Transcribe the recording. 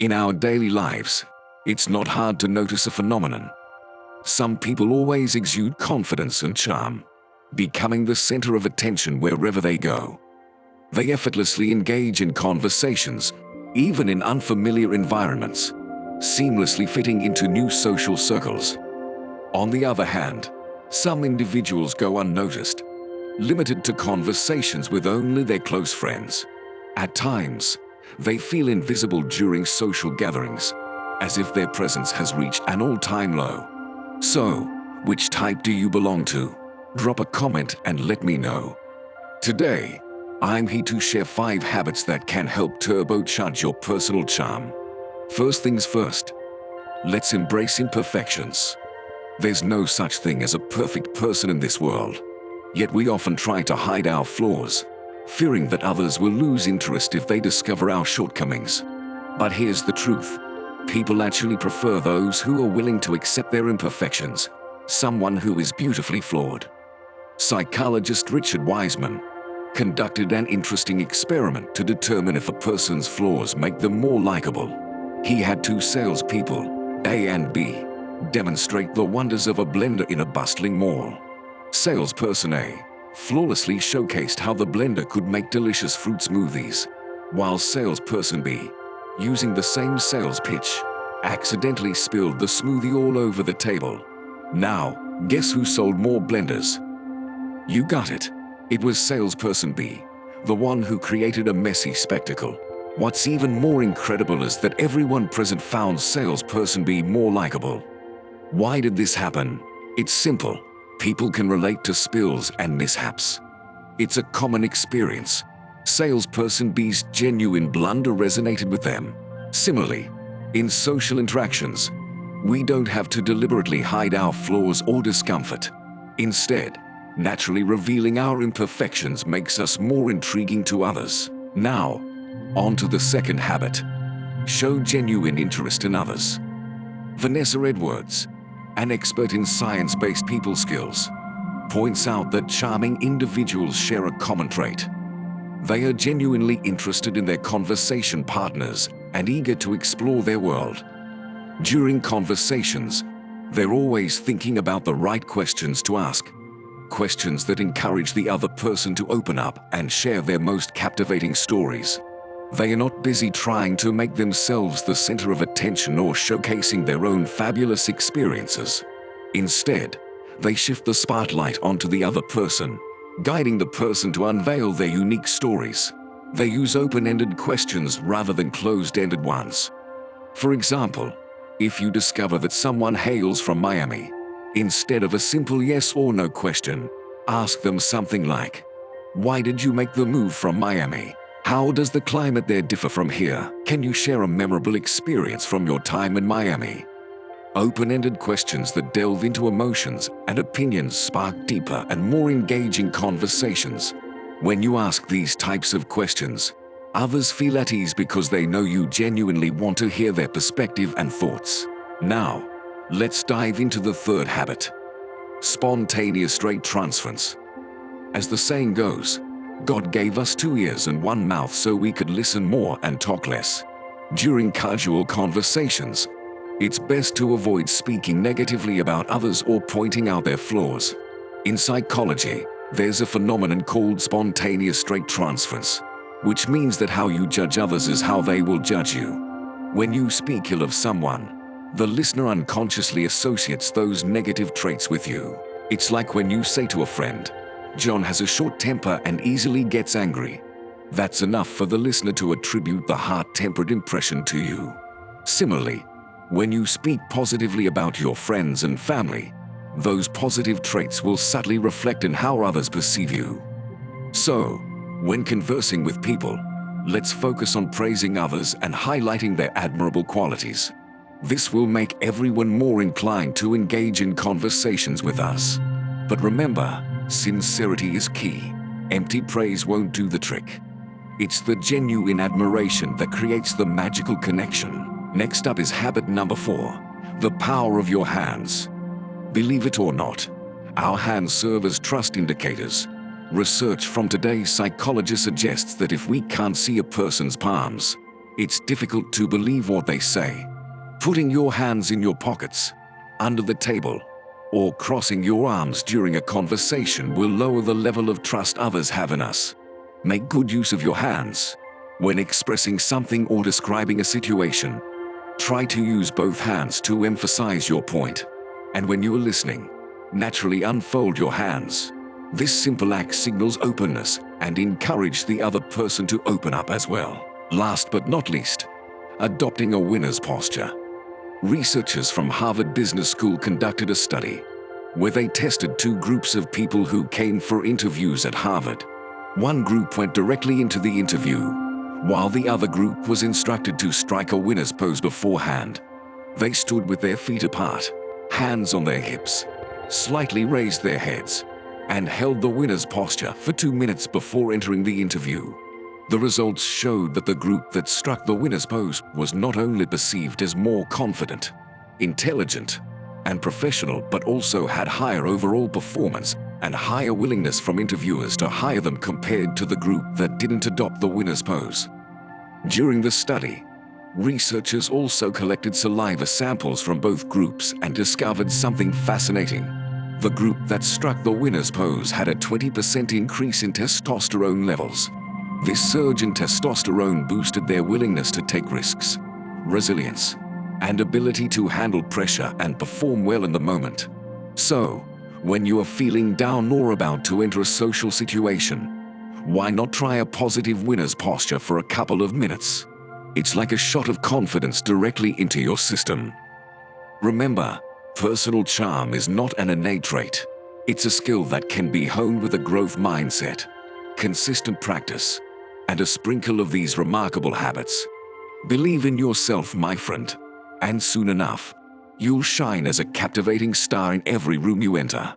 In our daily lives, it's not hard to notice a phenomenon. Some people always exude confidence and charm, becoming the center of attention wherever they go. They effortlessly engage in conversations, even in unfamiliar environments, seamlessly fitting into new social circles. On the other hand, some individuals go unnoticed, limited to conversations with only their close friends. At times, they feel invisible during social gatherings, as if their presence has reached an all-time low. So, which type do you belong to? Drop a comment and let me know. Today, I'm here to share 5 habits that can help turbocharge your personal charm. First things first, let's embrace imperfections. There's no such thing as a perfect person in this world. Yet we often try to hide our flaws, fearing that others will lose interest if they discover our shortcomings. But here's the truth. People actually prefer those who are willing to accept their imperfections, someone who is beautifully flawed. Psychologist Richard Wiseman conducted an interesting experiment to determine if a person's flaws make them more likable. He had 2 salespeople, A and B, demonstrate the wonders of a blender in a bustling mall. Salesperson A flawlessly showcased how the blender could make delicious fruit smoothies, while salesperson B, using the same sales pitch, accidentally spilled the smoothie all over the table. Now, guess who sold more blenders? You got it. It was salesperson B, the one who created a messy spectacle. What's even more incredible is that everyone present found salesperson B more likable. Why did this happen? It's simple. People can relate to spills and mishaps. It's a common experience. Salesperson B's genuine blunder resonated with them. Similarly, in social interactions, we don't have to deliberately hide our flaws or discomfort. Instead, naturally revealing our imperfections makes us more intriguing to others. Now, on to the second habit. Show genuine interest in others. Vanessa Edwards, an expert in science-based people skills, points out that charming individuals share a common trait. They are genuinely interested in their conversation partners and eager to explore their world. During conversations, they're always thinking about the right questions to ask, questions that encourage the other person to open up and share their most captivating stories. They are not busy trying to make themselves the center of attention or showcasing their own fabulous experiences. Instead, they shift the spotlight onto the other person, guiding the person to unveil their unique stories. They use open-ended questions rather than closed-ended ones. For example, if you discover that someone hails from Miami, instead of a simple yes or no question, ask them something like, "Why did you make the move from Miami? How does the climate there differ from here? Can you share a memorable experience from your time in Miami?" Open-ended questions that delve into emotions and opinions spark deeper and more engaging conversations. When you ask these types of questions, others feel at ease because they know you genuinely want to hear their perspective and thoughts. Now, let's dive into the third habit. Spontaneous transference. As the saying goes, God gave us 2 ears and 1 mouth so we could listen more and talk less. During casual conversations, it's best to avoid speaking negatively about others or pointing out their flaws. In psychology, there's a phenomenon called spontaneous transference, which means that how you judge others is how they will judge you. When you speak ill of someone, the listener unconsciously associates those negative traits with you. It's like when you say to a friend, "John has a short temper and easily gets angry." That's enough for the listener to attribute the hot-tempered impression to you. Similarly, when you speak positively about your friends and family, those positive traits will subtly reflect in how others perceive you. So, when conversing with people, let's focus on praising others and highlighting their admirable qualities. This will make everyone more inclined to engage in conversations with us. But remember, sincerity is key. Empty praise won't do the trick. It's the genuine admiration that creates the magical connection. Next up is habit number 4, the power of your hands. Believe it or not, our hands serve as trust indicators. Research from today's psychology suggests that if we can't see a person's palms, It's difficult to believe what they say. Putting your hands in your pockets, under the table, or crossing your arms during a conversation will lower the level of trust others have in us. Make good use of your hands. When expressing something or describing a situation, try to use both hands to emphasize your point. And when you are listening, naturally unfold your hands. This simple act signals openness and encourages the other person to open up as well. Last but not least, adopting a winner's posture. Researchers from Harvard Business School conducted a study where they tested two groups of people who came for interviews at Harvard. One group went directly into the interview, while the other group was instructed to strike a winner's pose beforehand. They stood with their feet apart, hands on their hips, slightly raised their heads, and held the winner's posture for 2 minutes before entering the interview. The results showed that the group that struck the winner's pose was not only perceived as more confident, intelligent, and professional, but also had higher overall performance and higher willingness from interviewers to hire them compared to the group that didn't adopt the winner's pose. During the study, researchers also collected saliva samples from both groups and discovered something fascinating. The group that struck the winner's pose had a 20% increase in testosterone levels. This surge in testosterone boosted their willingness to take risks, resilience, and ability to handle pressure and perform well in the moment. So, when you are feeling down or about to enter a social situation, why not try a positive winner's posture for a couple of minutes? It's like a shot of confidence directly into your system. Remember, personal charm is not an innate trait. It's a skill that can be honed with a growth mindset, consistent practice, and a sprinkle of these remarkable habits. Believe in yourself, my friend, and soon enough, you'll shine as a captivating star in every room you enter.